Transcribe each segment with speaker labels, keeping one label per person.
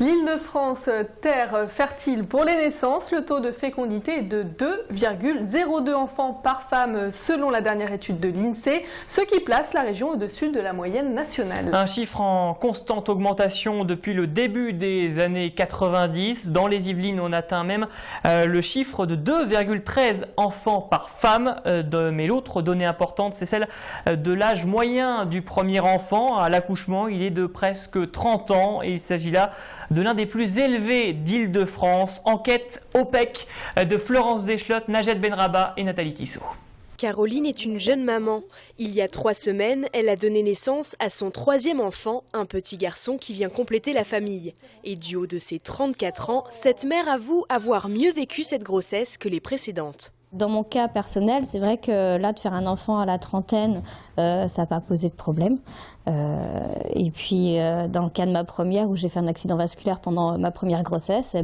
Speaker 1: L'Île-de-France, terre fertile pour les naissances, le taux de fécondité est de 2,02 enfants par femme selon la dernière étude de l'INSEE, ce qui place la région au-dessus de la moyenne nationale.
Speaker 2: Un chiffre en constante augmentation depuis le début des années 90. Dans les Yvelines, on atteint même le chiffre de 2,13 enfants par femme. Mais l'autre donnée importante, c'est celle de l'âge moyen du premier enfant. À l'accouchement, il est de presque 30 ans et il s'agit là de l'un des plus élevés d'Île-de-France. Enquête OPEC de Florence Deschlotte, Najed Benraba et Nathalie Tissot.
Speaker 3: Caroline est une jeune maman. Il y a 3 semaines, elle a donné naissance à son 3e enfant, un petit garçon qui vient compléter la famille. Et du haut de ses 34 ans, cette mère avoue avoir mieux vécu cette grossesse que les précédentes.
Speaker 4: Dans mon cas personnel, c'est vrai que là, de faire un enfant à la trentaine, ça n'a pas posé de problème. Et puis, dans le cas de ma première, où j'ai fait un accident vasculaire pendant ma première grossesse,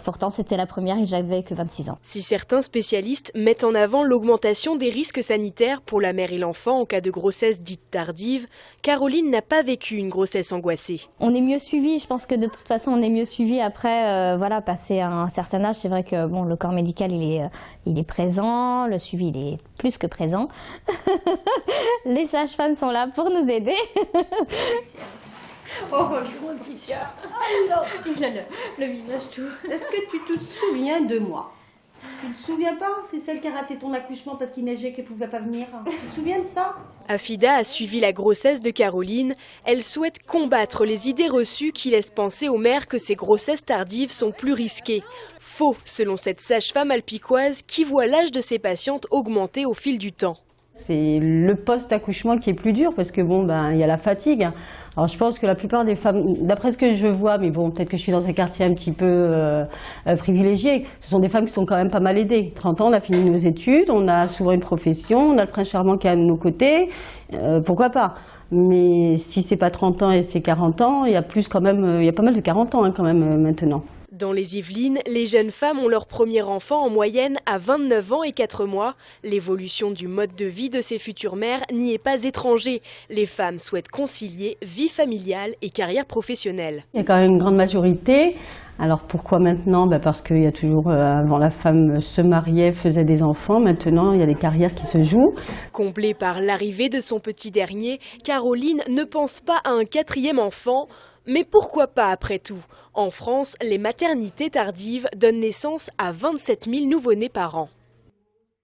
Speaker 4: pourtant c'était la première et j'avais que 26 ans.
Speaker 3: Si certains spécialistes mettent en avant l'augmentation des risques sanitaires pour la mère et l'enfant en cas de grossesse dite tardive, Caroline n'a pas vécu une grossesse angoissée.
Speaker 4: On est mieux suivi, je pense que de toute façon on est mieux suivi après, passé un certain âge. C'est vrai que le corps médical il est présent, le suivi il est plus que présent. Les sages-femmes sont là pour nous aider.
Speaker 5: Oh, regarde, il a le visage tout. Est-ce que tu te souviens de moi? Tu te souviens pas? C'est celle qui a raté ton accouchement parce qu'il neigeait, qu'elle ne pouvait pas venir. Tu te souviens de ça?
Speaker 3: Afida a suivi la grossesse de Caroline. Elle souhaite combattre les idées reçues qui laissent penser aux mères que ces grossesses tardives sont plus risquées. Faux, selon cette sage-femme alpicoise qui voit l'âge de ses patientes augmenter au fil du temps.
Speaker 6: C'est le post-accouchement qui est plus dur parce que il y a la fatigue. Alors je pense que la plupart des femmes, d'après ce que je vois, mais bon, peut-être que je suis dans un quartier un petit peu privilégié, ce sont des femmes qui sont quand même pas mal aidées. 30 ans, on a fini nos études, on a souvent une profession, on a le prince charmant qui est à nos côtés, pourquoi pas. Mais si c'est pas 30 ans et c'est 40 ans, il y a pas mal de 40 ans quand même maintenant.
Speaker 3: Dans les Yvelines, les jeunes femmes ont leur premier enfant en moyenne à 29 ans et 4 mois. L'évolution du mode de vie de ces futures mères n'y est pas étranger. Les femmes souhaitent concilier vie familiale et carrière professionnelle.
Speaker 6: Il y a quand même une grande majorité. Alors pourquoi maintenant? Parce qu'il y a toujours, avant la femme se mariait, faisait des enfants. Maintenant, il y a des carrières qui se jouent.
Speaker 3: Comblée par l'arrivée de son petit dernier, Caroline ne pense pas à un 4e enfant. Mais pourquoi pas après tout? En France, les maternités tardives donnent naissance à 27 000 nouveau-nés par an.